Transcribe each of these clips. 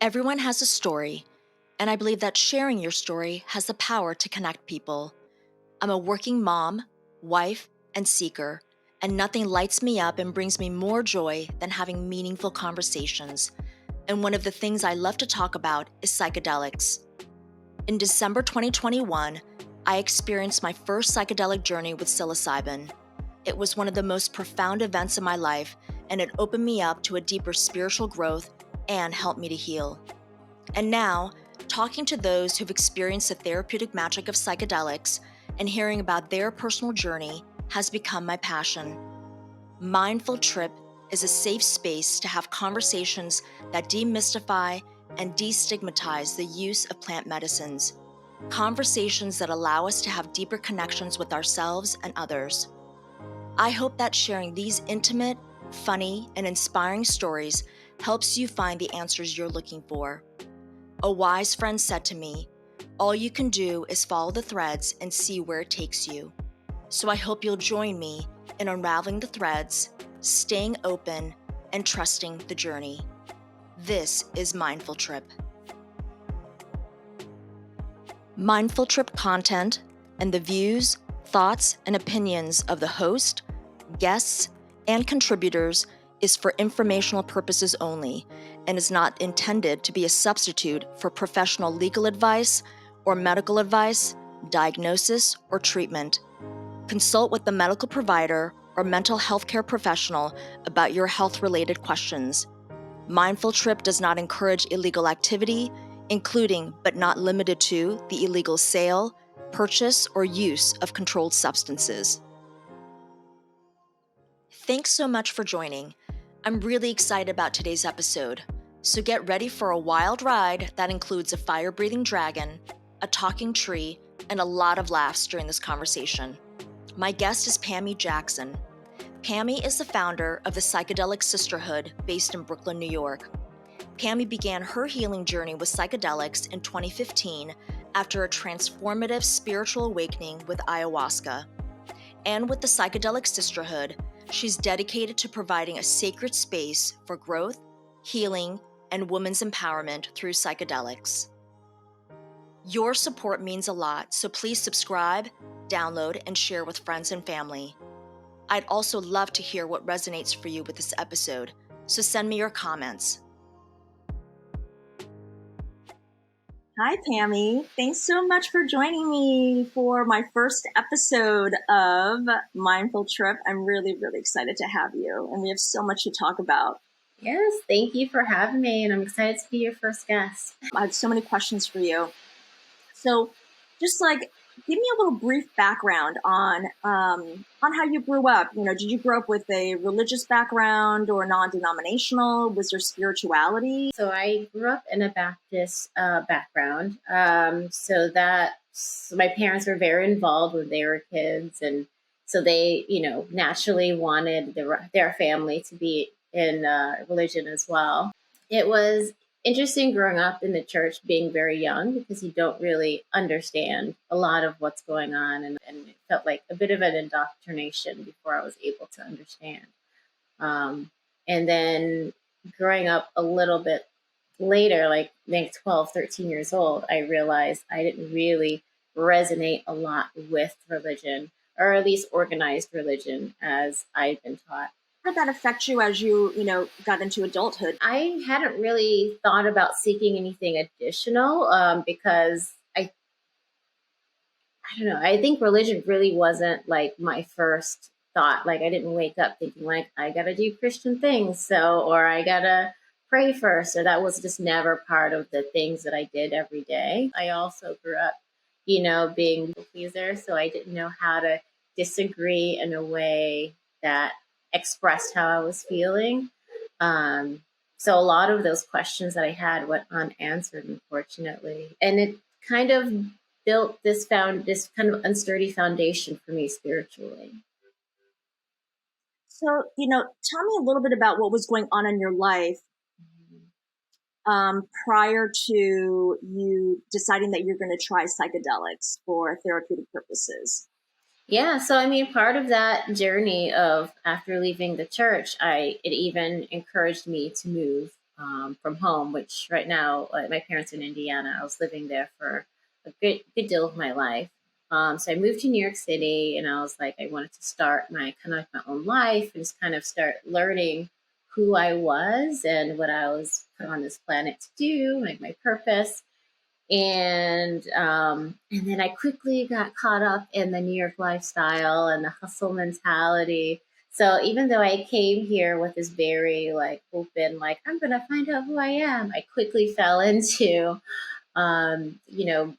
Everyone has a story, and I believe that sharing your story has the power to connect people. I'm a working mom, wife, and seeker, and nothing lights me up and brings me more joy than having meaningful conversations. And one of the things I love to talk about is psychedelics. In December 2021, I experienced my first psychedelic journey with psilocybin. It was one of the most profound events in my life, and it opened me up to a deeper spiritual growth and helped me to heal. And now, talking to those who've experienced the therapeutic magic of psychedelics and hearing about their personal journey has become my passion. Mindful Trip is a safe space to have conversations that demystify and destigmatize the use of plant medicines. Conversations that allow us to have deeper connections with ourselves and others. I hope that sharing these intimate, funny, and inspiring stories helps you find the answers you're looking for. A wise friend said to me, "All you can do is follow the threads and see where it takes you." So I hope you'll join me in unraveling the threads, staying open, and trusting the journey. This is Mindful Trip. Mindful Trip content and the views, thoughts, and opinions of the host, guests, and contributors is for informational purposes only and is not intended to be a substitute for professional legal advice or medical advice, diagnosis, or treatment. Consult with the medical provider or mental health care professional about your health-related questions. Mindful Trip does not encourage illegal activity, including but not limited to the illegal sale, purchase, or use of controlled substances. Thanks so much for joining. I'm really excited about today's episode, so get ready for a wild ride that includes a fire-breathing dragon, a talking tree, and a lot of laughs during this conversation. My guest is Pammy Jackson. Pammy is the founder of the Psychedelic Sisterhood based in Brooklyn, New York. Pammy began her healing journey with psychedelics in 2015 after a transformative spiritual awakening with Ayahuasca. And with the Psychedelic Sisterhood, she's dedicated to providing a sacred space for growth, healing, and women's empowerment through psychedelics. Your support means a lot, so please subscribe, download, and share with friends and family. I'd also love to hear what resonates for you with this episode, so send me your comments. Hi, Pammy. Thanks so much for joining me for my first episode of Mindful Trip. I'm really, really excited to have you, and we have so much to talk about. Yes, thank you for having me, and I'm excited to be your first guest. I have so many questions for you. So just give me a little brief background on how you grew up. Did you grow up with a religious background or non-denominational? Was there spirituality? So I grew up in a Baptist background. So my parents were very involved when they were kids, and so they, naturally wanted their family to be in religion as well. It was interesting growing up in the church, being very young, because you don't really understand a lot of what's going on, and it felt like a bit of an indoctrination before I was able to understand. And then growing up a little bit later, like 12, 13 years old, I realized I didn't really resonate a lot with religion, or at least organized religion as I'd been taught. How did that affect you as you got into adulthood? I hadn't really thought about seeking anything additional because I don't know. I think religion really wasn't like my first thought. Like I didn't wake up thinking like I gotta do Christian things, or I gotta pray first, or that was just never part of the things that I did every day. I also grew up, being a pleaser, so I didn't know how to disagree in a way that expressed how I was feeling. So a lot of those questions that I had went unanswered, unfortunately. And it kind of built this kind of unsturdy foundation for me spiritually. So, tell me a little bit about what was going on in your life prior to you deciding that you're going to try psychedelics for therapeutic purposes. Yeah, so I mean, part of that journey of after leaving the church, it even encouraged me to move from home, which right now, my parents are in Indiana. I was living there for a good deal of my life. So I moved to New York City, and I was like, I wanted to start my kind of like my own life and just kind of start learning who I was and what I was put on this planet to do, like my purpose. And then I quickly got caught up in the New York lifestyle and the hustle mentality. So even though I came here with this very like open, like I'm gonna find out who I am, I quickly fell into, you know,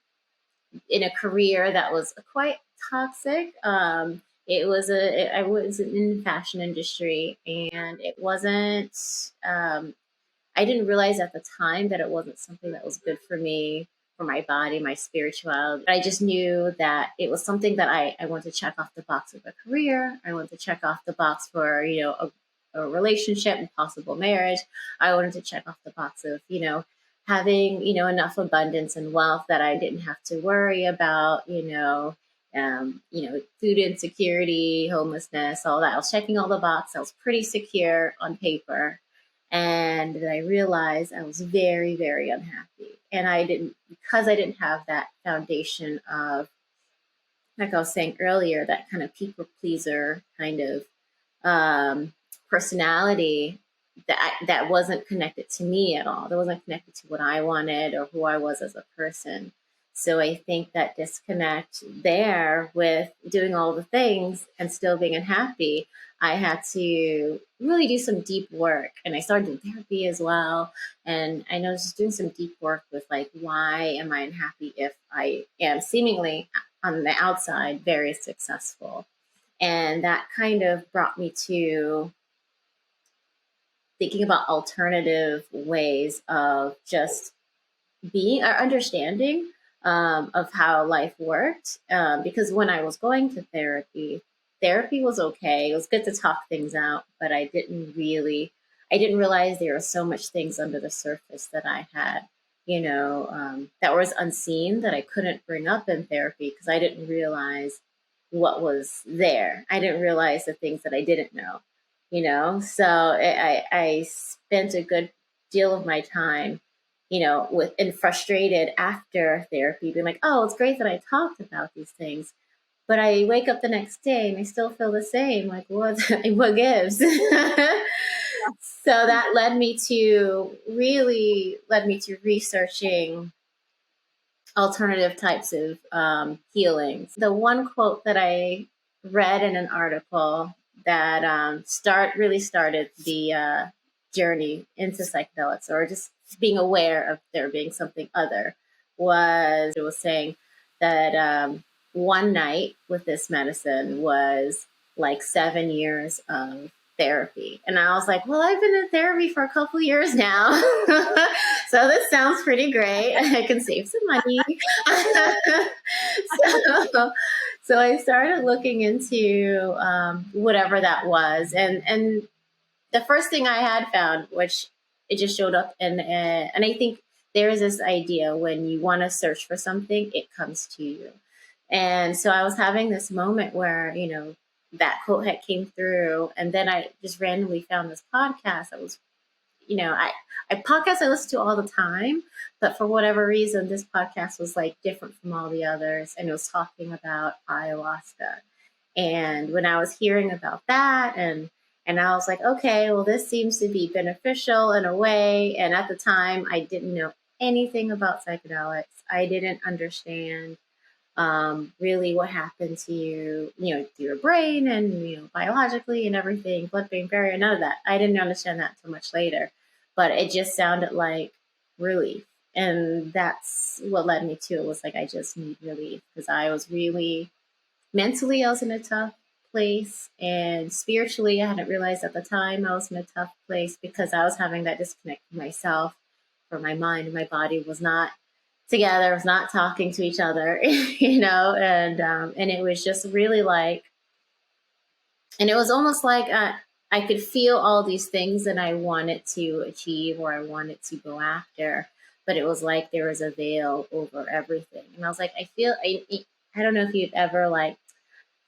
in a career that was quite toxic. I was in the fashion industry, and it wasn't. Um, I didn't realize at the time that it wasn't something that was good for me, for my body, my spirituality. I just knew that it was something that I wanted to check off the box of a career. I wanted to check off the box for, a relationship and possible marriage. I wanted to check off the box of, having, enough abundance and wealth that I didn't have to worry about, food insecurity, homelessness, all that. I was checking all the boxes. I was pretty secure on paper. And then I realized I was very, very unhappy. And because I didn't have that foundation of, like I was saying earlier, that kind of people pleaser kind of um, personality that wasn't connected to me at all. That wasn't connected to what I wanted or who I was as a person. So I think that disconnect there with doing all the things and still being unhappy, I had to really do some deep work. And I started doing therapy as well. And I know just doing some deep work with like, why am I unhappy if I am seemingly on the outside very successful? And that kind of brought me to thinking about alternative ways of just being or understanding of how life worked. Because when I was going to therapy, therapy was okay. It was good to talk things out, but I didn't realize there were so much things under the surface that I had, that was unseen that I couldn't bring up in therapy because I didn't realize what was there. I didn't realize the things that I didn't know, So I spent a good deal of my time, with and frustrated after therapy, being like, oh, it's great that I talked about these things, but I wake up the next day and I still feel the same. Like, what gives? So that led me to researching alternative types of healings. The one quote that I read in an article that really started the journey into psychedelics, or just being aware of there being something other, it was saying that one night with this medicine was like 7 years of therapy. And I was like, well, I've been in therapy for a couple years now. So this sounds pretty great. I can save some money. so, so I started looking into whatever that was. And the first thing I had found, which it just showed up, and I think there is this idea when you want to search for something, it comes to you. And so I was having this moment where, that quote had came through, and then I just randomly found this podcast that was, I podcasts I listen to all the time, but for whatever reason, this podcast was like different from all the others, and it was talking about ayahuasca. And when I was hearing about that, and I was like, okay, well, this seems to be beneficial in a way. And at the time, I didn't know anything about psychedelics. I didn't understand really what happened to you, to your brain and, biologically and everything, blood-brain barrier, none of that. I didn't understand that until much later, but it just sounded like relief. And that's what led me to it, was like, I just need relief, because I was really mentally, I was in a tough place, and spiritually, I hadn't realized at the time I was in a tough place because I was having that disconnect with myself, where my mind and my body was not together, was not talking to each other, and it was just really like, and it was almost like I could feel all these things that I wanted to achieve or I wanted to go after, but it was like there was a veil over everything, and I was like, I don't know if you've ever like,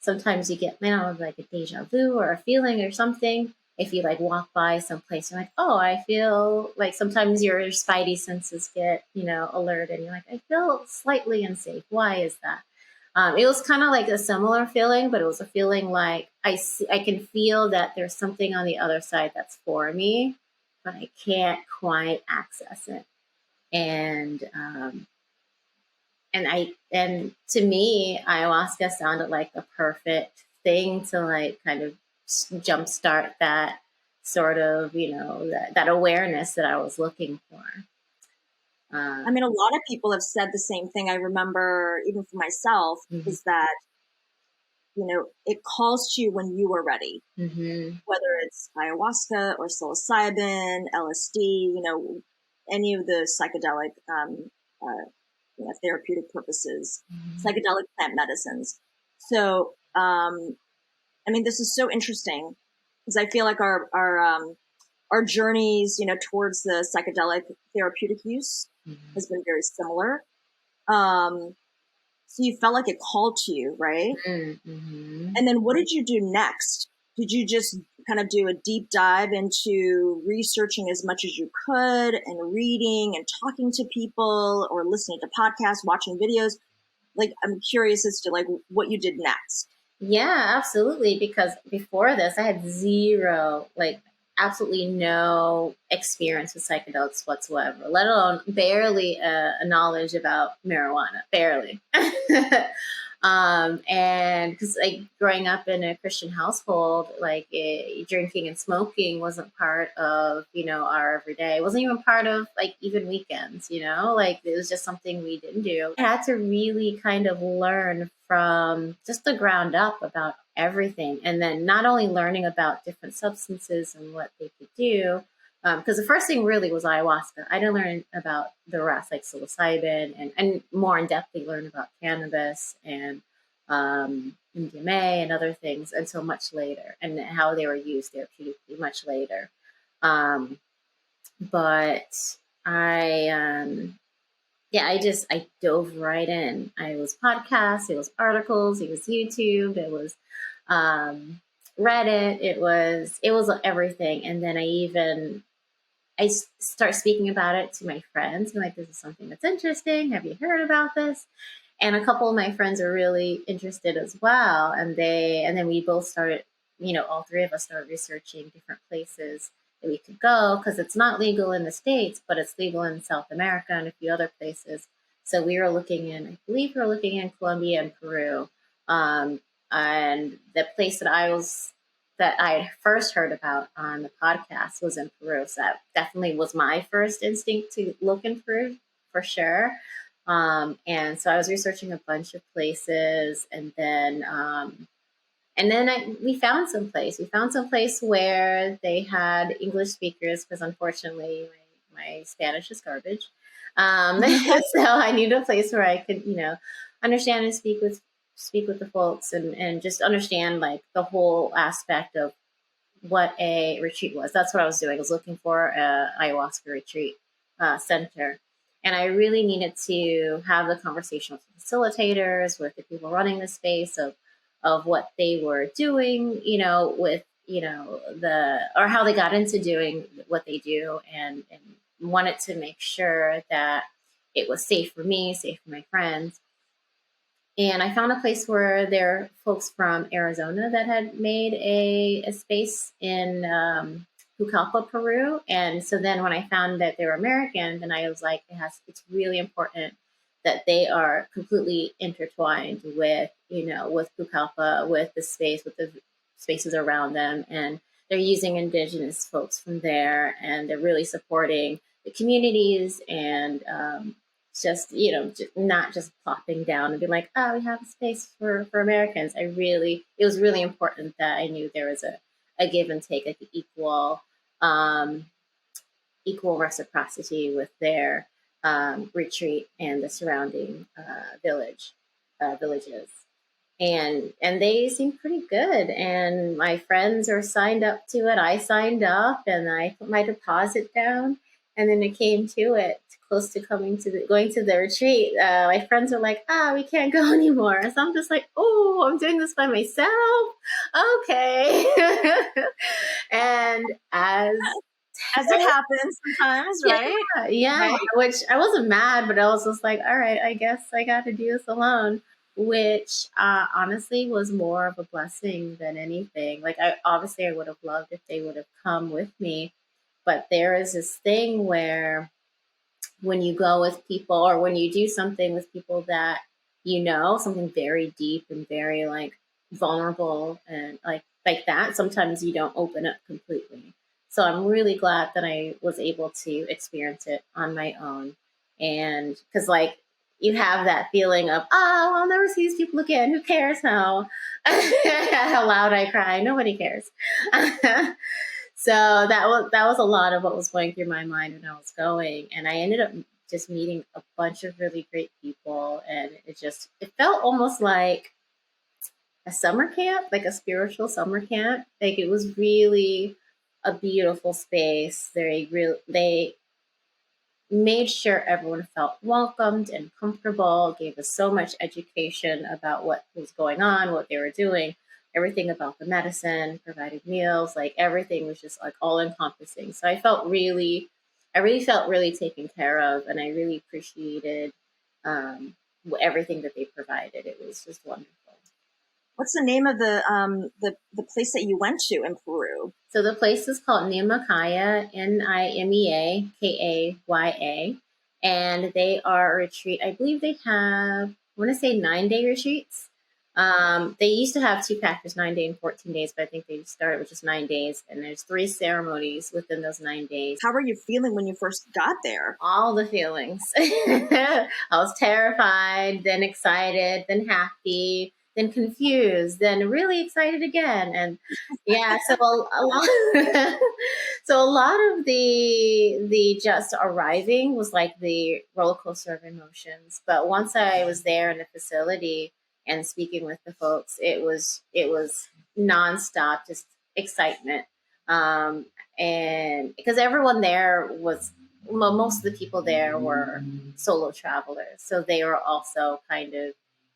sometimes you get, like a deja vu or a feeling or something. if you like walk by someplace, you're like, oh, I feel like sometimes your spidey senses get, alert, and you're like, I feel slightly unsafe. Why is that? It was kind of like a similar feeling, but it was a feeling like I can feel that there's something on the other side that's for me, but I can't quite access it. And and to me, ayahuasca sounded like the perfect thing to like kind of jumpstart that sort of that awareness that I was looking for. I mean, a lot of people have said the same thing. I remember, even for myself, Mhm. is that, it calls to you when you are ready, Mm-hmm. whether it's ayahuasca or psilocybin, LSD, any of the psychedelic, therapeutic purposes, Mm-hmm. psychedelic plant medicines. So, I mean, this is so interesting because I feel like our journeys, towards the psychedelic therapeutic use has been very similar. Um, so you felt like it called to you, right? Mm-hmm. And then what did you do next? Did you just kind of do a deep dive into researching as much as you could and reading and talking to people or listening to podcasts, watching videos? Like, I'm curious as to like what you did next. Yeah, absolutely. Because before this, I had zero, like, absolutely no experience with psychedelics whatsoever, let alone barely a knowledge about marijuana, barely. And because like growing up in a Christian household, like drinking and smoking wasn't part of our everyday. It wasn't even part of like even weekends. Like it was just something we didn't do. I had to really kind of learn from just the ground up about everything, and then not only learning about different substances and what they could do. Because the first thing really was ayahuasca. I didn't learn about the rest, like psilocybin, and more in depthly learn about cannabis and MDMA and other things until much later, and how they were used therapeutically much later. Um, but yeah, I dove right in. I was podcasts, it was articles, it was YouTube, it was um, Reddit, it was everything. And then start speaking about it to my friends. I'm like, this is something that's interesting. Have you heard about this? And a couple of my friends are really interested as well. And then we both started, all three of us started researching different places that we could go because it's not legal in the States, but it's legal in South America and a few other places. So we were looking I believe we were looking in Colombia and Peru. Um, and the place that I had first heard about on the podcast was in Peru. So that definitely was my first instinct to look in Peru for sure. And so I was researching a bunch of places, and then we found some place. We found some place where they had English speakers because unfortunately my Spanish is garbage. So I needed a place where I could, understand and speak with the folks and just understand like the whole aspect of what a retreat was. That's what I was doing. I was looking for a ayahuasca retreat center, and I really needed to have the conversation with the facilitators, with the people running the space of what they were doing, with the or how they got into doing what they do, and wanted to make sure that it was safe for me, safe for my friends. And I found a place where there are folks from Arizona that had made a space in Pucallpa, Peru. And so then when I found that they were American, then I was like, it's really important that they are completely intertwined with Pucallpa, with the space, with the spaces around them. And they're using indigenous folks from there, and they're really supporting the communities and just not just plopping down and being like, oh, we have a space for Americans. It was really important that I knew there was a give and take, like um, equal reciprocity with their retreat and the surrounding villages. And they seem pretty good. And my friends are signed up to it. I signed up and I put my deposit down. And then it came to it, close to going to the retreat. My friends were like, we can't go anymore. So I'm just like, oh, I'm doing this by myself. Okay. And as it happens sometimes, yeah, right? yeah, Right. which I wasn't mad, but I was just like, all right, I guess I got to do this alone, which honestly was more of a blessing than anything. Like, I would have loved if they would have come with me, but there is this thing where when you go with people or when you do something with people that something very deep and very like vulnerable and like that, sometimes you don't open up completely. So I'm really glad that I was able to experience it on my own. And because like you have that feeling of, oh, I'll never see these people again, who cares how loud I cry, nobody cares. So that was a lot of what was going through my mind when I was going, and I ended up just meeting a bunch of really great people, and it felt almost like a summer camp, like a spiritual summer camp. Like it was really a beautiful space. They made sure everyone felt welcomed and comfortable, gave us so much education about what was going on, what they were doing, everything about the medicine, provided meals, like everything was just like all encompassing. So I really felt really taken care of, and I really appreciated everything that they provided. It was just wonderful. What's the name of the place that you went to in Peru? So the place is called Nimakaya, Nimeakaya, and they are a retreat. I believe they have, I want to say 9-day retreats. They used to have two packages, 9-day and 14 days, but I think they started with just 9 days. And there's 3 ceremonies within those 9 days. How were you feeling when you first got there? All the feelings. I was terrified, then excited, then happy, then confused, then really excited again. And yeah, so a lot, so a lot of the just arriving was like the roller coaster of emotions. But once I was there in the facility and speaking with the folks, it was nonstop, just excitement. Um, and because everyone there was, well, most of the people there were solo travelers, so they were also kind of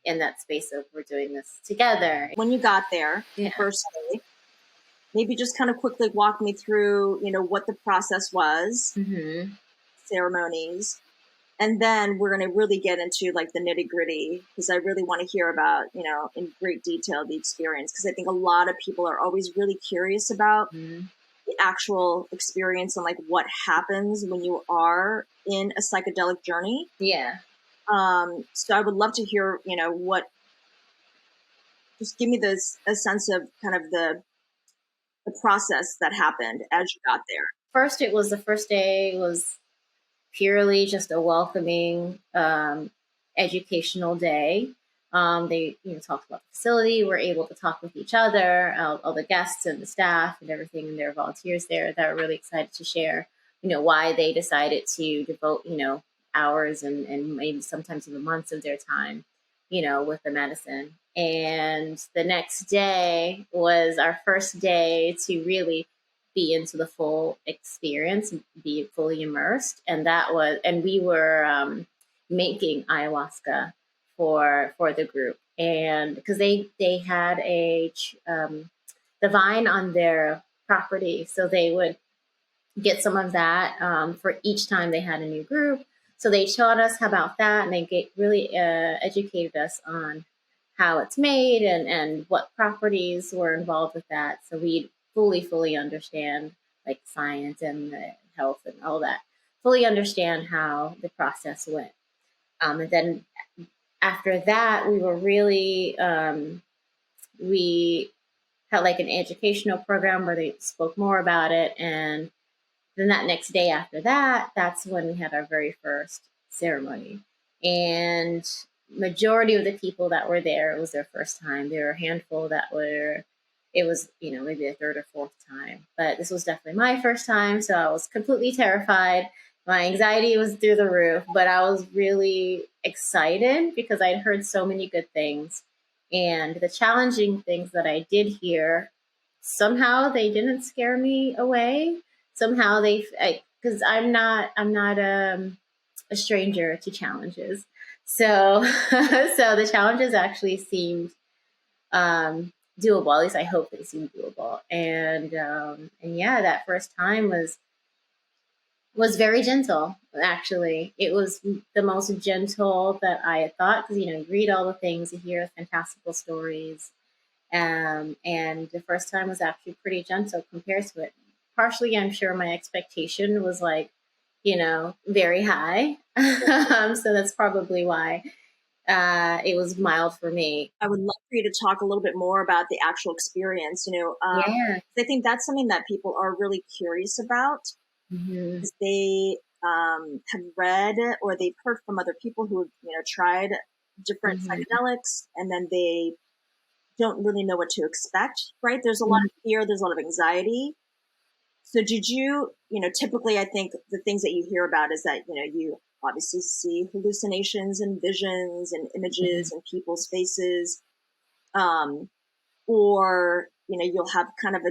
in that space of we're doing this together. When you got there, Yeah. the first day, maybe just kind of quickly walk me through, what the process was, Mm-hmm. ceremonies, and then we're going to really get into like the nitty gritty because I really want to hear about, in great detail the experience because I think a lot of people are always really curious about Mm-hmm. the actual experience and like what happens when you are in a psychedelic journey. Yeah. So I would love to hear, just give me a sense of kind of the process that happened as you got there. The first day was purely just a welcoming, educational day. They talked about the facility. We're able to talk with each other, all the guests and the staff and everything, and there are volunteers there that are really excited to share, why they decided to devote, hours and maybe sometimes even months of their time, with the medicine. And the next day was our first day to really be into the full experience, be fully immersed, and we were making ayahuasca for the group, and because they had the vine on their property, so they would get some of that for each time they had a new group. So they taught us about that, and they really educated us on how it's made and what properties were involved with that. So we fully understand like science and the health and all that. Fully understand how the process went. And then after that, we had like an educational program where they spoke more about it, and then that next day after that, that's when we had our very first ceremony. And majority of the people that were there, it was their first time. There were a handful that it was, maybe a third or fourth time. But this was definitely my first time. So I was completely terrified. My anxiety was through the roof, but I was really excited because I'd heard so many good things. And the challenging things that I did hear, somehow they didn't scare me away. Somehow because because I'm not a stranger to challenges. So so the challenges actually seemed doable. At least I hope they seemed doable. And yeah, that first time was very gentle. Actually, it was the most gentle that I had thought, because you read all the things, you hear fantastical stories, and the first time was actually pretty gentle compared to it. Partially, I'm sure my expectation was like, very high. So that's probably why it was mild for me. I would love for you to talk a little bit more about the actual experience. Yeah. I think that's something that people are really curious about. Hmm. Is they have read or they've heard from other people who have tried different Hmm. psychedelics, and then they don't really know what to expect. Right? There's a lot Hmm. of fear. There's a lot of anxiety. So did you, typically I think the things that you hear about is that, you obviously see hallucinations and visions and images and people's faces. Um, or, you'll have kind of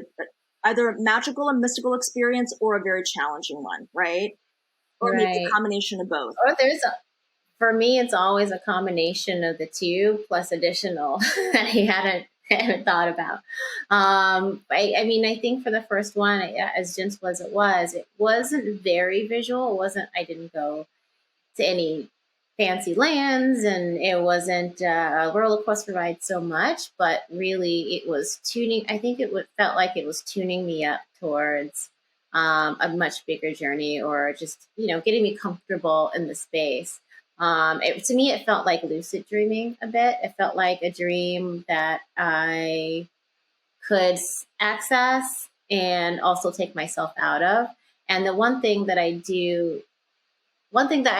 either a magical and mystical experience or a very challenging one, right? Or maybe a Right. combination of both. Or for me, it's always a combination of the two plus additional that I hadn't thought about. I mean, I think for the first one, as gentle as it wasn't very visual. It wasn't. I didn't go to any fancy lands, and it wasn't a roller coaster ride so much. But really, it was tuning. I think felt like it was tuning me up towards a much bigger journey, or just getting me comfortable in the space. To me, it felt like lucid dreaming a bit. It felt like a dream that I could access and also take myself out of. And the one thing that I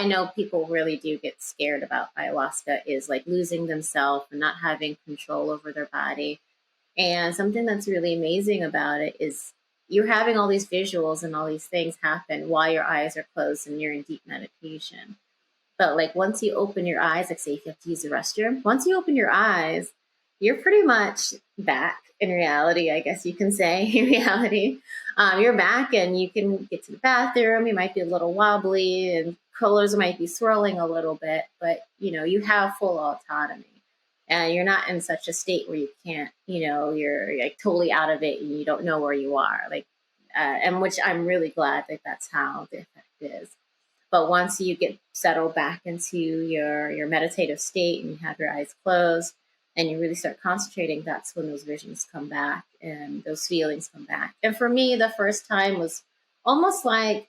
know people really do get scared about ayahuasca is like losing themselves and not having control over their body. And something that's really amazing about it is you're having all these visuals and all these things happen while your eyes are closed and you're in deep meditation. But like once you open your eyes, like say if you have to use the restroom, once you open your eyes, you're pretty much back in reality, I guess you can say. In reality, you're back and you can get to the bathroom. You might be a little wobbly and colors might be swirling a little bit, but you have full autonomy. And you're not in such a state where you can't, you're like totally out of it and you don't know where you are. Like, and which I'm really glad that that's how the effect is. But once you get settled back into your meditative state and you have your eyes closed and you really start concentrating, that's when those visions come back and those feelings come back. And for me, the first time was almost like,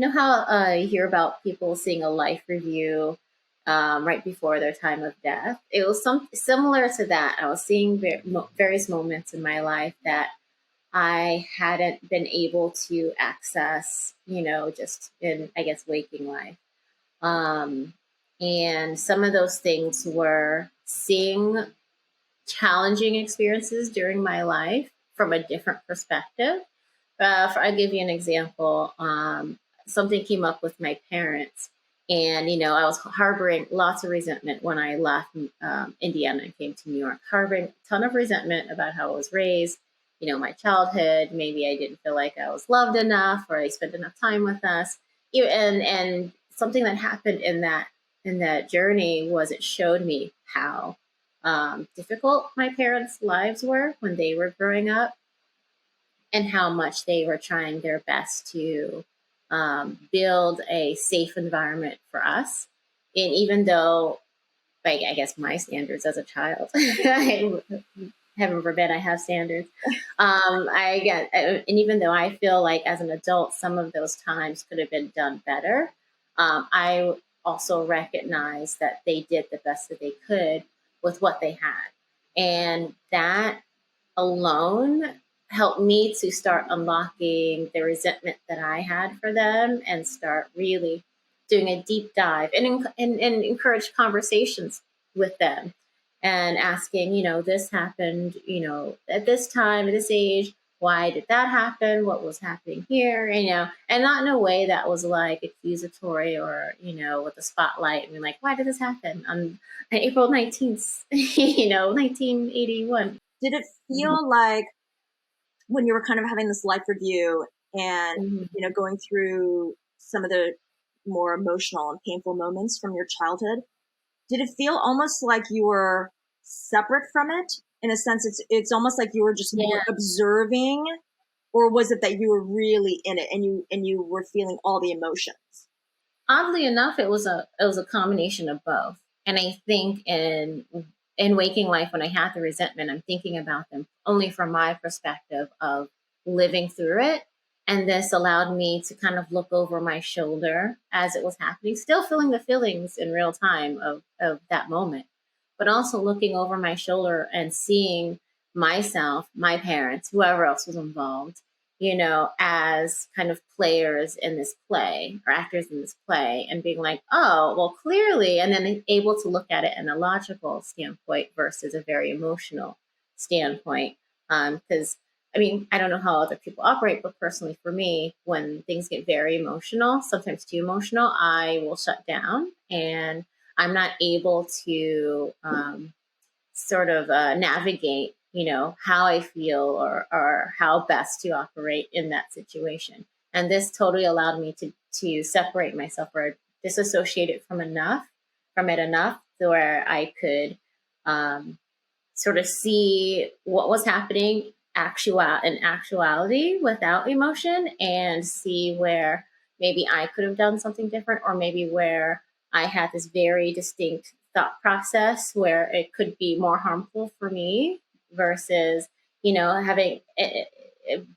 how you hear about people seeing a life review right before their time of death. It was some similar to that. I was seeing various moments in my life that I hadn't been able to access, just in, I guess, waking life. Um, and some of those things were seeing challenging experiences during my life from a different perspective. I'll give you an example. Something came up with my parents, and I was harboring lots of resentment when I left Indiana and came to New York, harboring a ton of resentment about how I was raised. My childhood. Maybe I didn't feel like I was loved enough, or I spent enough time with us. And something that happened in that journey was it showed me how difficult my parents' lives were when they were growing up, and how much they were trying their best to build a safe environment for us. And even though, like, I guess my standards as a child, heaven forbid I have standards. And even though I feel like as an adult, some of those times could have been done better, I also recognize that they did the best that they could with what they had. And that alone helped me to start unlocking the resentment that I had for them and start really doing a deep dive and encourage conversations with them and asking, this happened, at this time, at this age, why did that happen? What was happening here? And not in a way that was like accusatory or, with a spotlight. I mean, like, why did this happen on April 19th, 1981? Did it feel like when you were kind of having this life review and, Mhm. going through some of the more emotional and painful moments from your childhood, did it feel almost like you were separate from it? In a sense, it's almost like you were just more Yeah. observing, or was it that you were really in it and you were feeling all the emotions? Oddly enough, it was a combination of both. And I think in waking life, when I have the resentment, I'm thinking about them only from my perspective of living through it. And this allowed me to kind of look over my shoulder as it was happening, still feeling the feelings in real time of that moment, but also looking over my shoulder and seeing myself, my parents, whoever else was involved, as kind of players in this play or actors in this play, and being like, oh, well, clearly, and then able to look at it in a logical standpoint versus a very emotional standpoint. Because I mean, I don't know how other people operate, but personally for me, when things get very emotional, sometimes too emotional, I will shut down and I'm not able to sort of navigate, how I feel or how best to operate in that situation. And this totally allowed me to separate myself or disassociate it from it enough to where I could sort of see what was happening in actuality without emotion, and see where maybe I could have done something different, or maybe where I had this very distinct thought process where it could be more harmful for me versus, having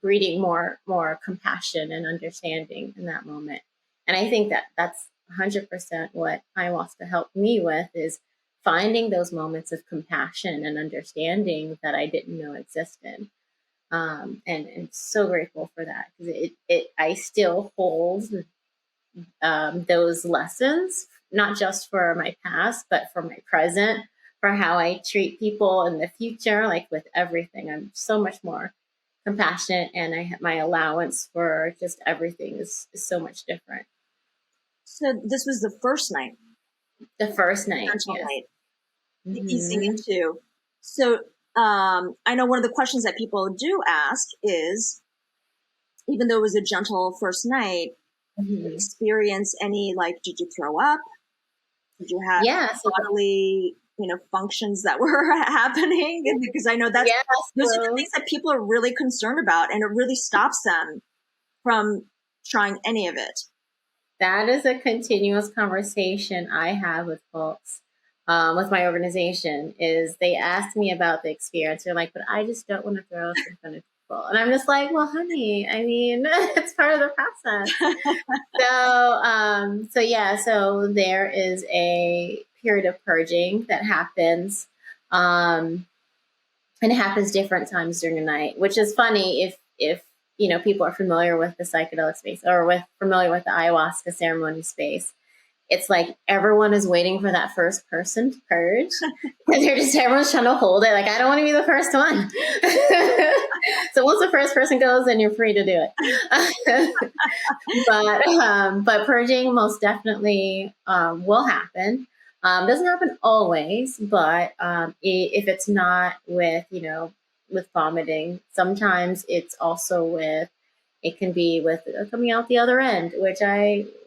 breeding more compassion and understanding in that moment. And I think that that's 100% what ayahuasca helped me with, is finding those moments of compassion and understanding that I didn't know existed. And so grateful for that, because I still hold those lessons, not just for my past, but for my present, for how I treat people in the future, like with everything. I'm so much more compassionate, and my allowance for just everything is so much different. So this was the first night, The first night, gentle yes. night, easing Mm-hmm. into. So I know one of the questions that people do ask is, even though it was a gentle first night, Mm-hmm. experience any, like, did you throw up? Did you have Yeah. So bodily, functions that were happening? And because I know yeah. those are the So things that people are really concerned about, and it really stops them from trying any of it. that is a continuous conversation I have with folks, with my organization. Is they ask me about the experience. They're like, "But I just don't want to throw up in front of people," and I'm just like, "Well, honey, I mean, it's part of the process." So yeah, so there is a period of purging that happens, um, and it happens different times during the night, which is funny if people are familiar with the psychedelic space or familiar with the ayahuasca ceremony space. It's like everyone is waiting for that first person to purge, and everyone's trying to hold it. Like, I don't want to be the first one. So once the first person goes, then you're free to do it. But purging most definitely will happen. Doesn't happen always, but if it's not with vomiting, sometimes it's also with, it can be with coming out the other end, which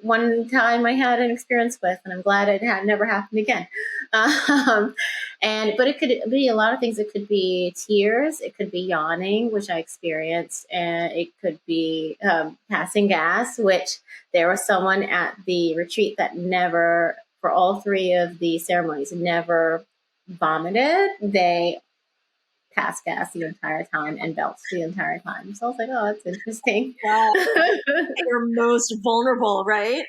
one time I had an experience with, and I'm glad it had never happened again. Um, but it could be a lot of things. It could be tears, it could be yawning, which I experienced, and it could be passing gas, which there was someone at the retreat that never, for all three of the ceremonies, never vomited. They passed gas the entire time and belched the entire time. So I was like, oh, that's interesting. Wow. You're most vulnerable, right?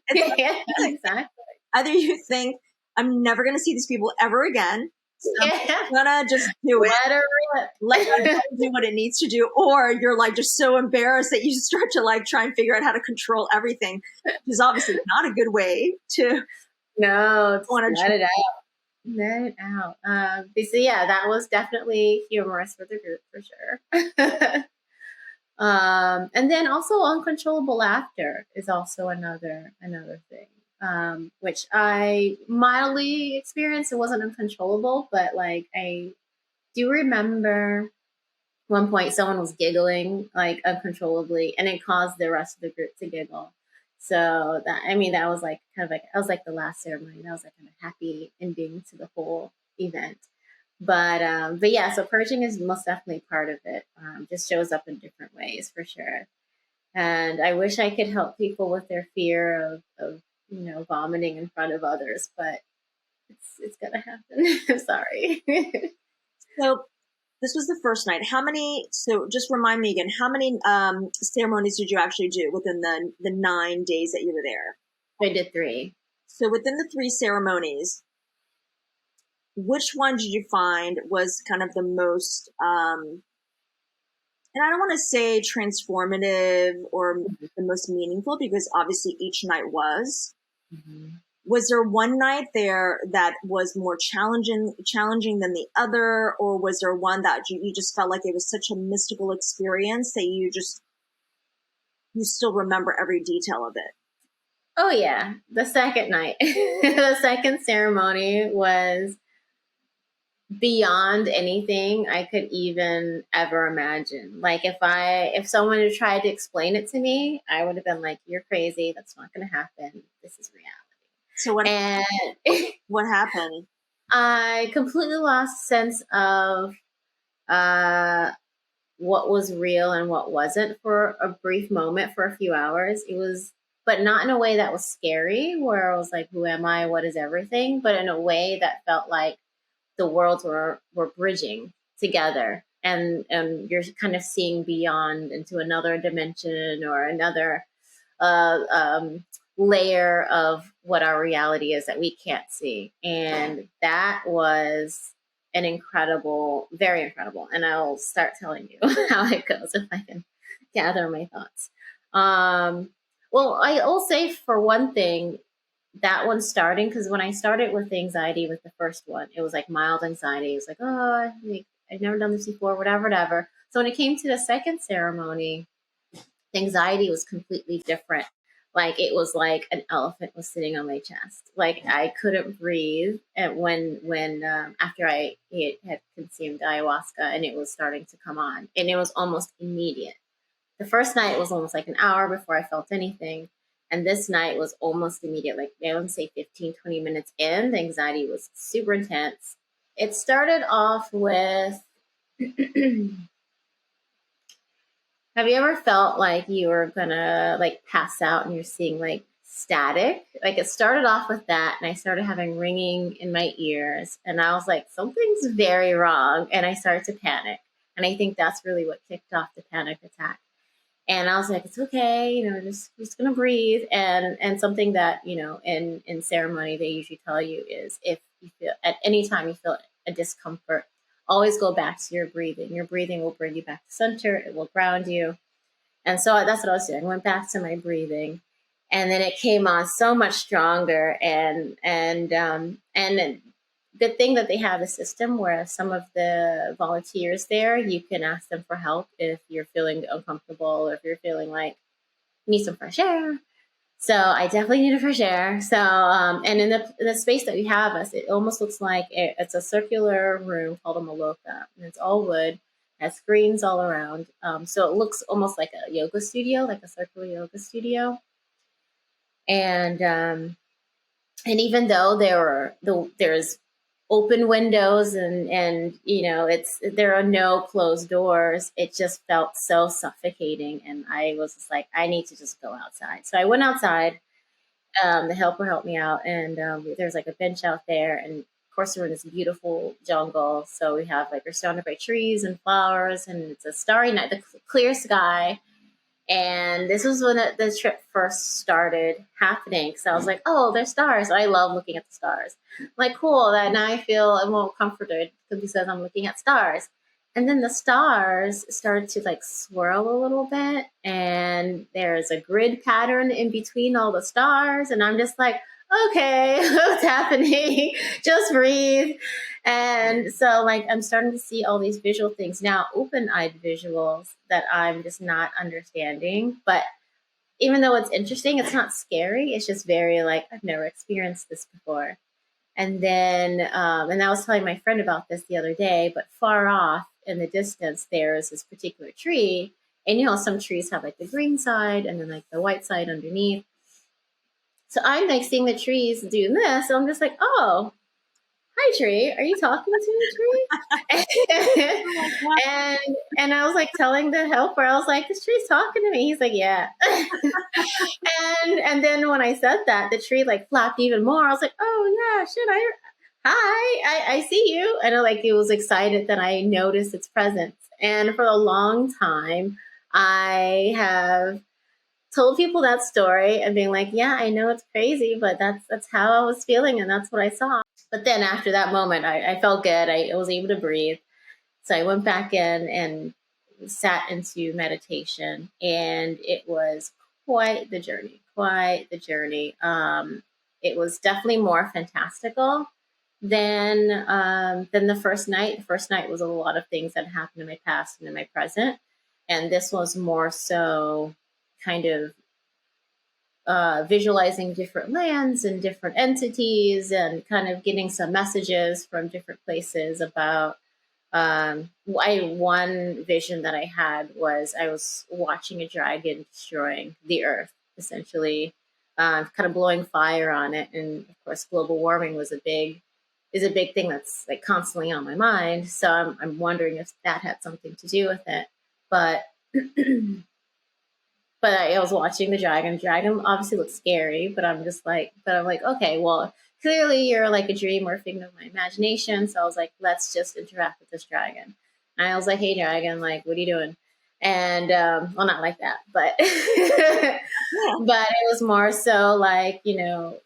It's Yeah, exactly. either you think, I'm never going to see these people ever again, so Yeah. I'm going to just do it. Let her rip. Let your body do what it needs to do, or you're like just so embarrassed that you start to like try and figure out how to control everything, which is obviously not a good way to No, just want to. let it out. Let it out. So yeah, that was definitely humorous for the group for sure. And then also uncontrollable laughter is also another thing, which I mildly experienced. It wasn't uncontrollable, but like I do remember One point, someone was giggling like uncontrollably, and it caused the rest of the group to giggle. So that, I mean, that was like kind of like, that was like the last ceremony. That was like kind of happy ending to the whole event. But yeah, so purging is most definitely part of it. Just shows up in different ways for sure. And I wish I could help people with their fear of vomiting in front of others, but it's gonna happen. I'm sorry. So this was the first night. How many? So just remind me again. How many ceremonies did you actually do within the 9 days that you were there? I did three. So within the three ceremonies, which one did you find was kind of the most? And I don't want to say transformative or the most meaningful, because obviously each night was. Mm-hmm. Was there one night there that was more challenging than the other, or was there one that you just felt like it was such a mystical experience that you still remember every detail of it? Oh yeah, the second night, the second ceremony was beyond anything I could even ever imagine. Like if someone had tried to explain it to me, I would have been like, "You're crazy. That's not going to happen. This is reality." So what And what happened? I completely lost sense of uh, what was real and what wasn't for a brief moment, for a few hours. It was, but not in a way that was scary, where I was like, "Who am I? What is everything?" But in a way that felt like the worlds were bridging together, and you're kind of seeing beyond into another dimension or another uh, um, layer of what our reality is that we can't see. And that was an incredible, very incredible. And I'll start telling you how it goes if I can gather my thoughts. Well, I will say, for one thing, that one starting, because when I started with anxiety with the first one, it was like mild anxiety. It was like, oh, I've never done this before, whatever, whatever. So when it came to the second ceremony, anxiety was completely different. Like it was like an elephant was sitting on my chest. Like I couldn't breathe. And when after I had consumed ayahuasca and it was starting to come on, and it was almost immediate. The first night was almost like an hour before I felt anything. And this night was almost immediate. Like I would say 15, 20 minutes in, the anxiety was super intense. It started off with have you ever felt like you were gonna like pass out and you're seeing like static? Like it started off with that, and I started having ringing in my ears, and I was like, something's very wrong, and I started to panic. And I think that's really what kicked off the panic attack. And I was like, it's okay, just gonna breathe. And something that in ceremony they usually tell you is, if you feel at any time you feel a discomfort, always go back to your breathing. Your breathing will bring you back to center. It will ground you. And so that's what I was doing. I went back to my breathing, and then it came on so much stronger. And the thing that they have a system where some of the volunteers there, you can ask them for help if you're feeling uncomfortable, or if you're feeling like you need some fresh air. So I definitely need a fresh air. So and in the space that we have us, it almost looks like it's a circular room called a maloka, and it's all wood, has screens all around. So it looks almost like a yoga studio, like a circular yoga studio. And even though there's open windows, and there are no closed doors, it just felt so suffocating, and I was just like, I need to just go outside. So I went outside. The helper helped me out, and there's like a bench out there, and of course we're in this beautiful jungle, so we're surrounded by trees and flowers, and it's a starry night, the clear sky. And this was when the trip first started happening. So I was like, oh, there's stars. I love looking at the stars. I'm like, cool. That now I feel more comforted because I'm looking at stars. And then the stars started to like swirl a little bit. And there's a grid pattern in between all the stars. And I'm just like, okay, what's happening? Just breathe. And so, like, I'm starting to see all these visual things now, open-eyed visuals that I'm just not understanding. But even though it's interesting, it's not scary. It's just very like, I've never experienced this before. And then, and I was telling my friend about this the other day, but far off in the distance, there's this particular tree. And, you know, some trees have like the green side and then like the white side underneath. So I'm like seeing the trees doing this. So I'm just like, oh, hi tree, are you talking to me, tree? and and I was like telling the helper, I was like, this tree's talking to me. He's like, yeah. And then when I said that, the tree like flapped even more. I was like, oh yeah, shit, I see you. And like it was excited that I noticed its presence. And for a long time, I have told people that story and being like, yeah, I know it's crazy, but that's how I was feeling and that's what I saw. But then after that moment, I felt good. I was able to breathe. So I went back in and sat into meditation, and it was quite the journey, quite the journey. It was definitely more fantastical than the first night. The first night was a lot of things that happened in my past and in my present, and this was more so kind of visualizing different lands and different entities and kind of getting some messages from different places about one vision that I had was I was watching a dragon destroying the earth, essentially, kind of blowing fire on it. And of course, global warming is a big thing that's like constantly on my mind. So I'm wondering if that had something to do with it. But but I was watching the dragon. Dragon obviously looks scary, but I'm like, okay, well, clearly you're like a dream or a figment of my imagination. So I was like, let's just interact with this dragon. And I was like, hey, dragon, like, what are you doing? And well, not like that, but Yeah. but it was more so like, you know,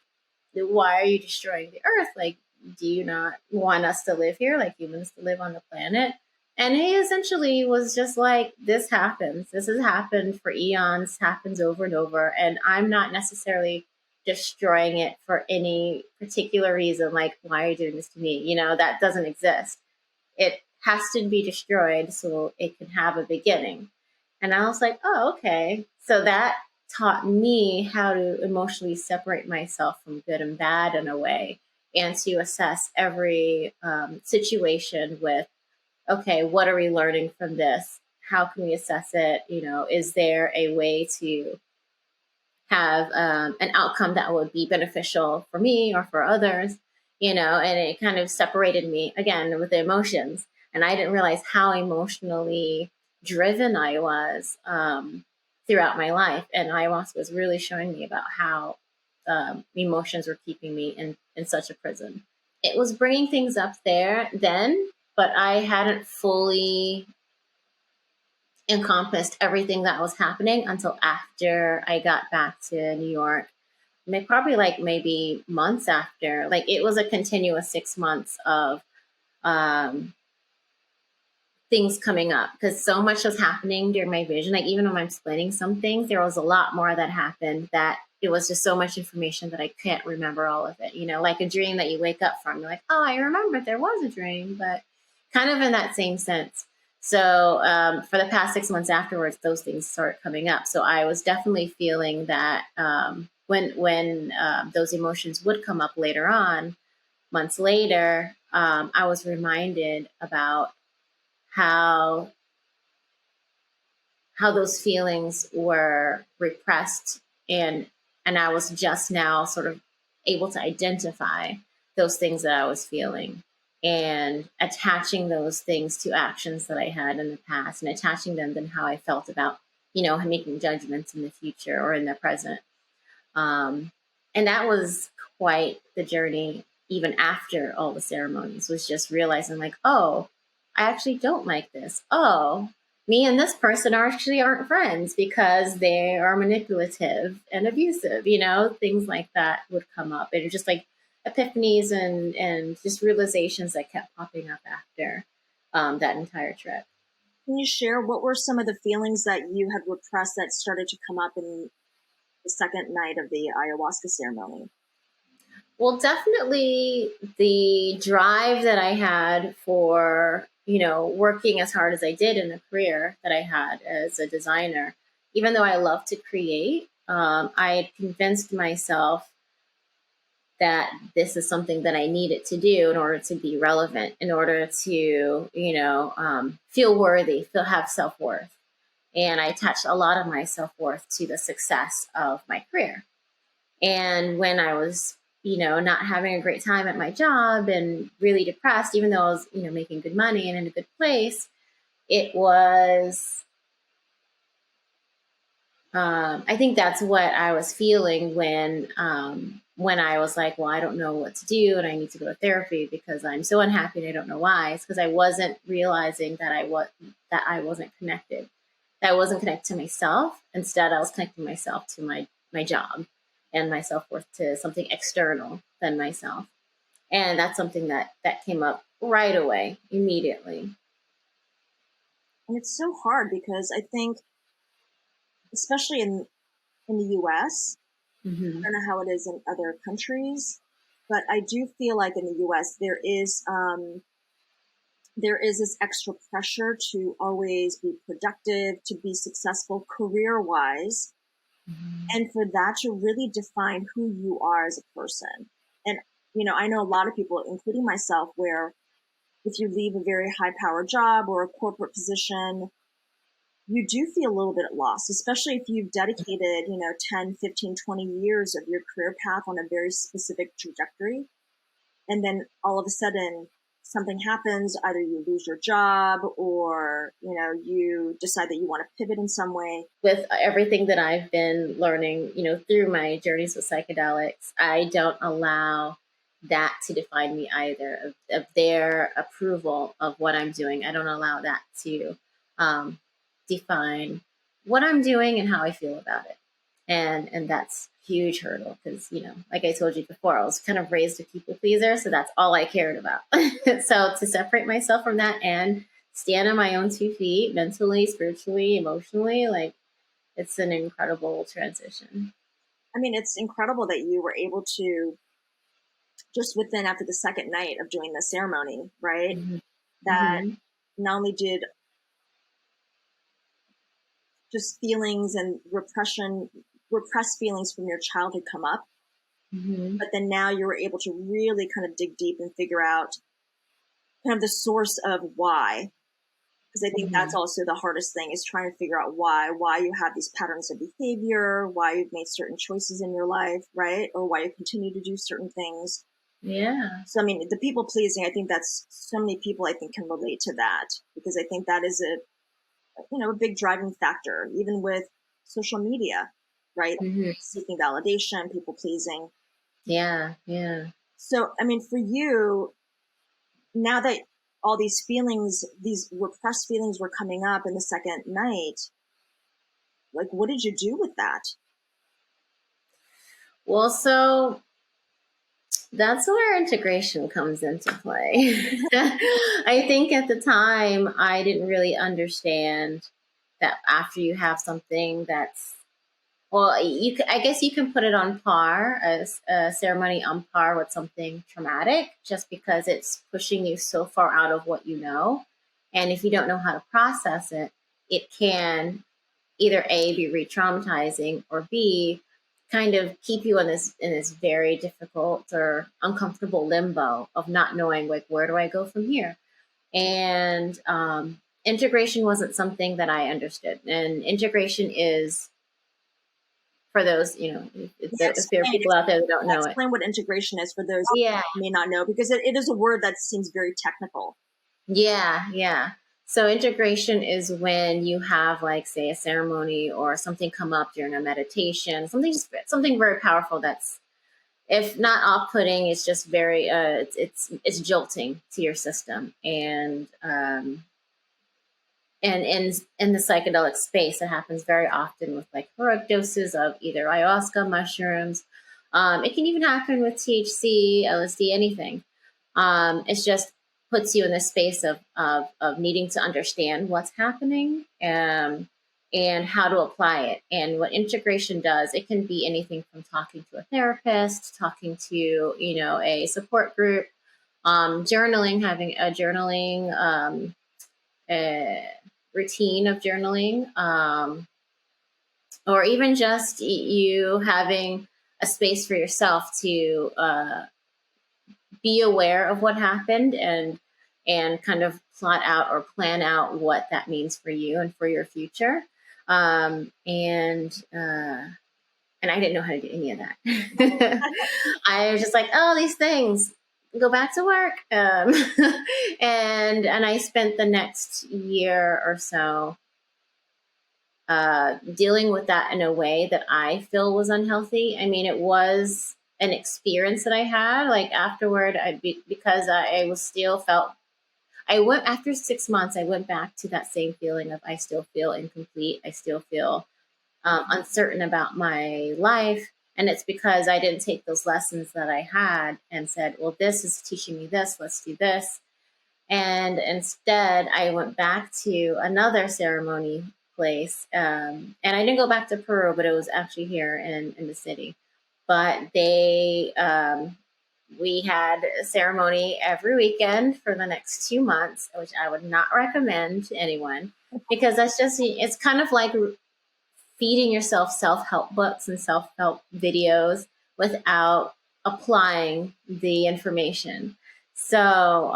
why are you destroying the earth? Like, do you not want us to live here, like humans to live on the planet? And he essentially was just like, this happens. This has happened for eons, happens over and over. And I'm not necessarily destroying it for any particular reason. Like, why are you doing this to me? You know, that doesn't exist. It has to be destroyed so it can have a beginning. And I was like, oh, okay. So that taught me how to emotionally separate myself from good and bad in a way, and to assess every situation with, okay, what are we learning from this? How can we assess it? You know, is there a way to have an outcome that would be beneficial for me or for others? You know, and it kind of separated me again with the emotions. And I didn't realize how emotionally driven I was throughout my life. And ayahuasca was really showing me about how emotions were keeping me in such a prison. It was bringing things up there then, but I hadn't fully encompassed everything that was happening until after I got back to New York. Probably like maybe months after. Like it was a continuous 6 months of um, things coming up because so much was happening during my vision. Like even when I'm explaining some things, there was a lot more that happened that it was just so much information that I can't remember all of it. You know, like a dream that you wake up from. You're like, oh, I remember there was a dream, but kind of in that same sense. So for the past 6 months afterwards, those things started coming up. So I was definitely feeling that when those emotions would come up later on, months later, I was reminded about how those feelings were repressed, and I was just now sort of able to identify those things that I was feeling and attaching those things to actions that I had in the past and attaching them to how I felt about, you know, making judgments in the future or in the present. And that was quite the journey even after all the ceremonies, was just realizing like, oh, I actually don't like this. Oh, me and this person aren't friends because they are manipulative and abusive, you know, things like that would come up. It was just like epiphanies and just realizations that kept popping up after that entire trip. Can you share what were some of the feelings that you had repressed that started to come up in the second night of the ayahuasca ceremony? Well, definitely the drive that I had for, you know, working as hard as I did in the career that I had as a designer. Even though I love to create, I had convinced myself that this is something that I needed to do in order to be relevant, in order to, feel worthy, have self-worth. And I attached a lot of my self-worth to the success of my career. And when I was, not having a great time at my job and really depressed, even though I was, making good money and in a good place, it was, I think that's what I was feeling when I was like, well, I don't know what to do and I need to go to therapy because I'm so unhappy and I don't know why. It's because I wasn't realizing that I wasn't connected. That I wasn't connected to myself. Instead, I was connecting myself to my job and my self-worth to something external than myself. And that's something that came up right away, immediately. And it's so hard because I think, especially in the US, Mm-hmm. I don't know how it is in other countries, but I do feel like in the US there is this extra pressure to always be productive, to be successful career wise, Mm-hmm. and for that to really define who you are as a person. And, I know a lot of people, including myself, where if you leave a very high powered job or a corporate position, you do feel a little bit lost, especially if you've dedicated, 10, 15, 20 years of your career path on a very specific trajectory. And then all of a sudden something happens, either you lose your job or, you decide that you want to pivot in some way. With everything that I've been learning, through my journeys with psychedelics, I don't allow that to define me either, of their approval of what I'm doing. I don't allow that to define what I'm doing and how I feel about it. And that's a huge hurdle because, like I told you before, I was kind of raised a people pleaser. So that's all I cared about. So to separate myself from that and stand on my own 2 feet, mentally, spiritually, emotionally, like, it's an incredible transition. I mean, it's incredible that you were able to, just within after the second night of doing the ceremony, right? Mm-hmm. That Mm-hmm. not only did just feelings and repressed feelings from your childhood come up, Mm-hmm. but then now you were able to really kind of dig deep and figure out kind of the source of why. Because I think that's Mm-hmm. also the hardest thing, is trying to figure out why you have these patterns of behavior, why you've made certain choices in your life, right? Or why you continue to do certain things. Yeah. So, I mean, the people pleasing, I think that's so many people I think can relate to that, because I think that is a big driving factor, even with social media, right? Mm-hmm. Seeking validation, people pleasing. Yeah. Yeah. So, I mean, for you, now that all these feelings, these repressed feelings were coming up in the second night, like, what did you do with that? Well, so that's where integration comes into play. I think at the time I didn't really understand that after you have something that's, well, I guess you can put it on par, as a ceremony on par with something traumatic, just because it's pushing you so far out of what you know. And if you don't know how to process it, it can either A, be re-traumatizing, or B, kind of keep you in this very difficult or uncomfortable limbo of not knowing, like, where do I go from here? And integration wasn't something that I understood. And integration is, for those, Yeah, if there are people out there that don't know it. explain what integration is for those Yeah, who may not know, because it is a word that seems very technical. yeah, yeah. So integration is when you have, like, say, a ceremony or something come up during a meditation, something very powerful that's, if not off-putting, it's just very it's jolting to your system. And in the psychedelic space, it happens very often with, like, heroic doses of either ayahuasca, mushrooms. It can even happen with THC, LSD, anything. It's just puts you in the space of needing to understand what's happening, and how to apply it. And what integration does, it can be anything from talking to a therapist, talking to, a support group, journaling, having a journaling routine of journaling, or even just you having a space for yourself to be aware of what happened and kind of plot out or plan out what that means for you and for your future. And I didn't know how to do any of that. I was just like, oh, these things, go back to work. And I spent the next year or so dealing with that in a way that I feel was unhealthy. I mean, it was an experience that I had. Like afterward, because I was still felt. I went after 6 months. I went back to that same feeling of I still feel incomplete. I still feel uncertain about my life. And it's because I didn't take those lessons that I had and said, well, this is teaching me this, let's do this. And instead, I went back to another ceremony place. And I didn't go back to Peru, but it was actually here in the city. But we had a ceremony every weekend for the next 2 months, which I would not recommend to anyone because it's kind of like feeding yourself self-help books and self-help videos without applying the information. So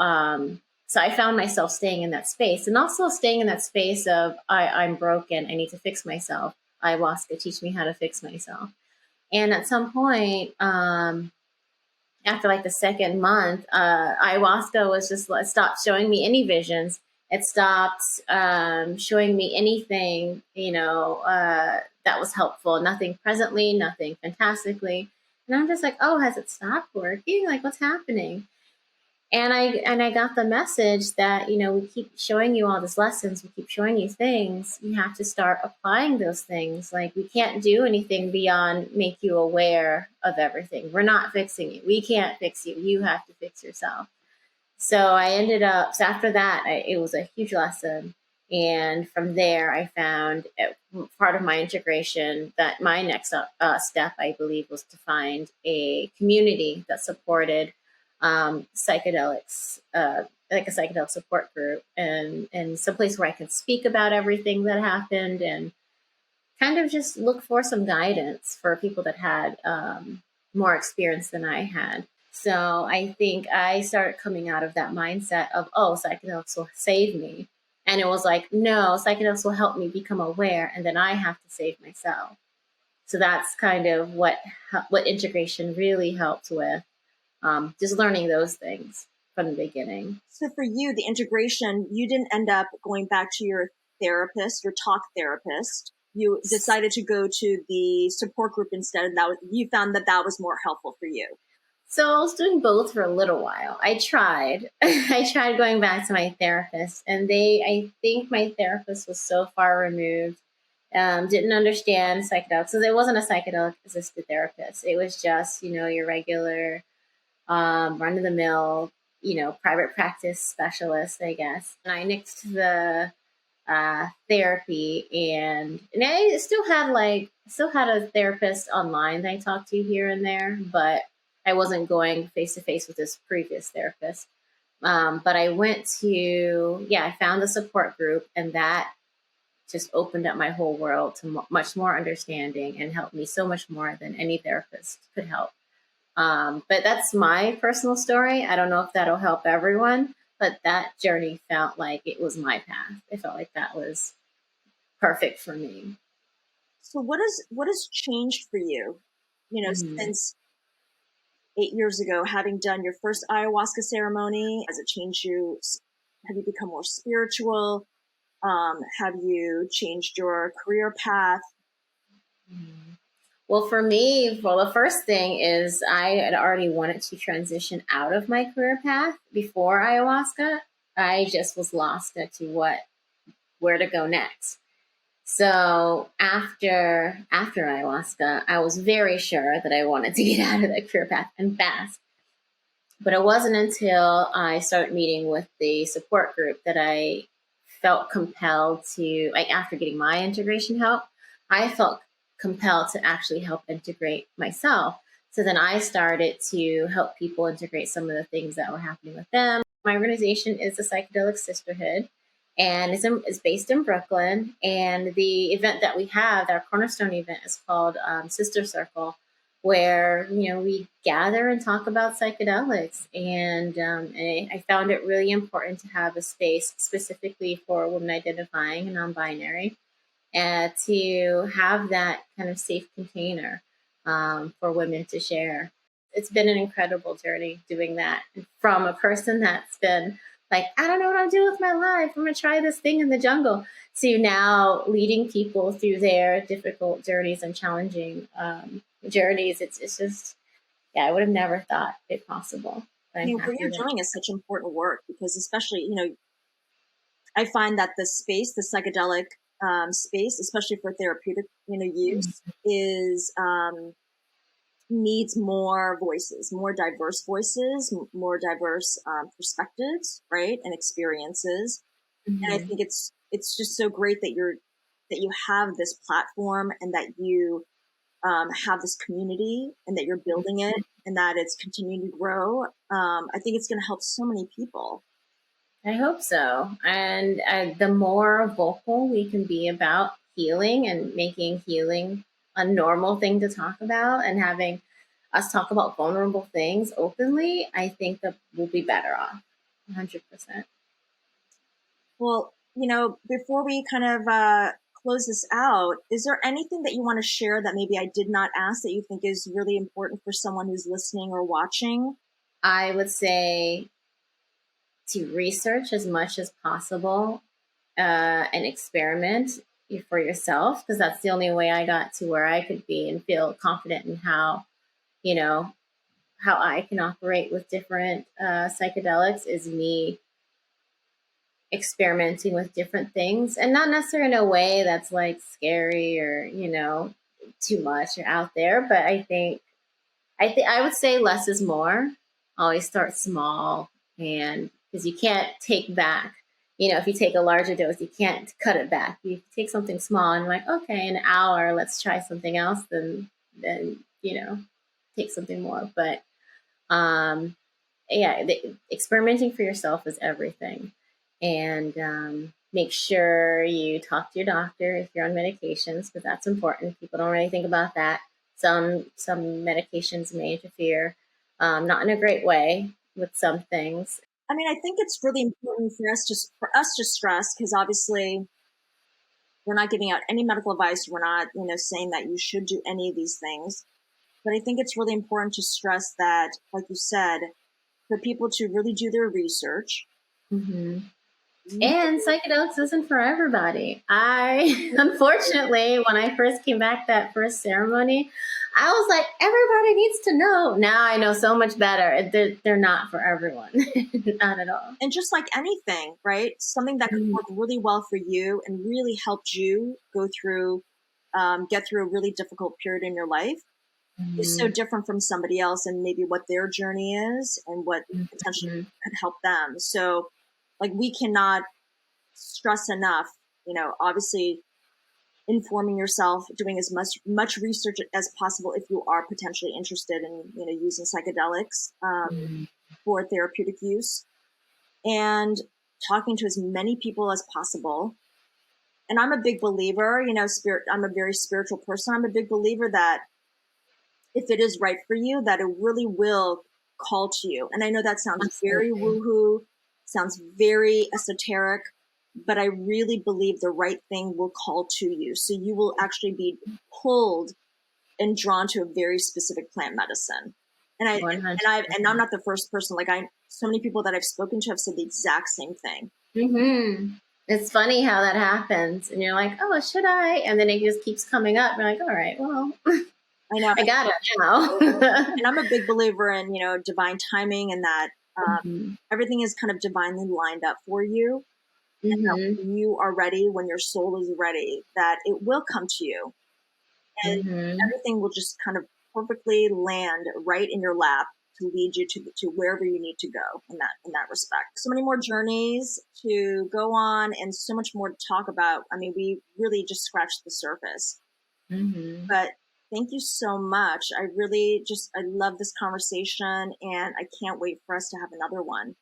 I found myself staying in that space and also staying in that space of I'm broken. I need to fix myself. Ayahuasca, teach me how to fix myself. And at some point, after like the second month, ayahuasca was just stopped showing me any visions. It stopped showing me anything, that was helpful. Nothing presently, nothing fantastically. And I'm just like, oh, has it stopped working? Like, what's happening? And I got the message that, we keep showing you all these lessons. We keep showing you things. You have to start applying those things. Like, we can't do anything beyond make you aware of everything. We're not fixing you. We can't fix you. You have to fix yourself. So after that, it was a huge lesson. And from there, I found part of my integration that my next step, I believe, was to find a community that supported psychedelics, like a psychedelic support group, and some place where I could speak about everything that happened and kind of just look for some guidance for people that had more experience than I had. So I think I started coming out of that mindset of, oh, psychedelics will save me. And it was like, no, psychedelics will help me become aware, and then I have to save myself. So that's kind of what integration really helped with, just learning those things from the beginning. So for you, the integration, you didn't end up going back to your therapist, your talk therapist. You decided to go to the support group instead, and you found that was more helpful for you. So I was doing both for a little while. I tried. I tried going back to my therapist, and I think my therapist was so far removed, didn't understand psychedelics. So it wasn't a psychedelic assisted therapist. It was just, your regular run of the mill, private practice specialist, I guess. And I nixed the therapy, and I still had a therapist online that I talked to here and there, but I wasn't going face to face with this previous therapist. But I I found the support group, and that just opened up my whole world to much more understanding and helped me so much more than any therapist could help. But that's my personal story. I don't know if that'll help everyone, but that journey felt like it was my path. It felt like that was perfect for me. So what has changed for you, since 8 years ago, having done your first ayahuasca ceremony? Has it changed you? Have you become more spiritual? Have you changed your career path? Well, for me, the first thing is I had already wanted to transition out of my career path before ayahuasca. I just was lost as to where to go next. So after ayahuasca, I was very sure that I wanted to get out of the career path and fast. But it wasn't until I started meeting with the support group that I felt compelled to, like after getting my integration help, I felt compelled to actually help integrate myself. So then I started to help people integrate some of the things that were happening with them. My organization is the Psychedelic Sisterhood, and it's based in Brooklyn. And the event that we have, our cornerstone event, is called Sister Circle. where, we gather and talk about psychedelics. And I found it really important to have a space specifically for women identifying and non-binary, and to have that kind of safe container for women to share. It's been an incredible journey doing that, from a person that's been like, I don't know what I'm doing with my life, I'm going to try this thing in the jungle, to now leading people through their difficult journeys and challenging journeys. It's just, yeah, I would have never thought it possible. But I'm What happy you're that. doing is such important work, because especially, I find that the space, the psychedelic space, especially for therapeutic, use, is needs more voices, more diverse voices, more diverse perspectives, right, and experiences. And I Mhm. think it's just so great that you have this platform, and that you have this community, and that you're building it, and that it's continuing to grow. I think it's going to help so many people. I hope so. And the more vocal we can be about healing and making healing a normal thing to talk about, and having us talk about vulnerable things openly, I think that we'll be better off. 100%. Well, before we kind of close this out, is there anything that you want to share that maybe I did not ask that you think is really important for someone who's listening or watching? I would say to research as much as possible and experiment for yourself, because that's the only way I got to where I could be and feel confident in you know, how I can operate with different psychedelics, is me experimenting with different things, and not necessarily in a way that's like scary or, too much or out there. But I would say less is more. Always start small, and because you can't take back. If you take a larger dose, you can't cut it back. You take something small and like, okay, an hour, let's try something else. Then take something more. But yeah, experimenting for yourself is everything. And make sure you talk to your doctor if you're on medications, because that's important. People don't really think about that. Some medications may interfere, not in a great way, with some things. I mean, I think it's really important for us to stress, because obviously we're not giving out any medical advice. We're not, saying that you should do any of these things. But I think it's really important to stress that, like you said, for people to really do their research. Hmm. And psychedelics isn't for everybody. Unfortunately, when I first came back that first ceremony, I was like, everybody needs to know. Now I know so much better. They're not for everyone. Not at all. And just like anything, right? Something that could work really well for you and really helped you get through a really difficult period in your life, is so Mm-hmm. different from somebody else, and maybe what their journey is and what potentially Mm-hmm. could help them. So, like, we cannot stress enough, obviously informing yourself, doing as much research as possible if you are potentially interested in, using psychedelics for therapeutic use, and talking to as many people as possible. And I'm a big believer, I'm a very spiritual person. I'm a big believer that if it is right for you, that it really will call to you. And I know that sounds very Absolutely. woohoo, sounds very esoteric, but I really believe the right thing will call to you. So you will actually be pulled and drawn to a very specific plant medicine. And I and I'm 100%. not the first person. Like, so many people that I've spoken to have said the exact same thing. Mm-hmm. It's funny how that happens. And you're like, oh, should I? And then it just keeps coming up. You're like, all right, well, I know. I got it now. And I'm a big believer in, divine timing, and that Mm-hmm. everything is kind of divinely lined up for you. And that Mm-hmm. when you are ready, when your soul is ready, that it will come to you, and Mm-hmm. everything will just kind of perfectly land right in your lap to lead you to wherever you need to go in that respect. So many more journeys to go on, and so much more to talk about. I mean, we really just scratched the surface. Mm-hmm. But thank you so much. I love this conversation, and I can't wait for us to have another one.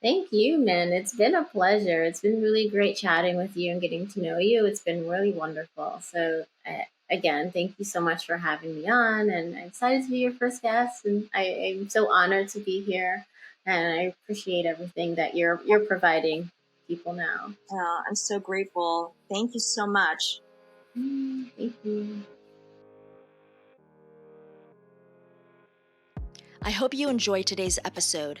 Thank you, man. It's been a pleasure. It's been really great chatting with you and getting to know you. It's been really wonderful. So, again, thank you so much for having me on. And I'm excited to be your first guest. And I'm so honored to be here. And I appreciate everything that you're providing people now. I'm so grateful. Thank you so much. Thank you. I hope you enjoyed today's episode.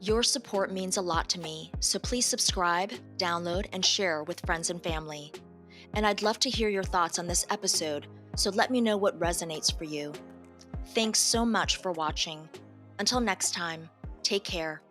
Your support means a lot to me, so please subscribe, download, and share with friends and family. And I'd love to hear your thoughts on this episode, so let me know what resonates for you. Thanks so much for watching. Until next time, take care.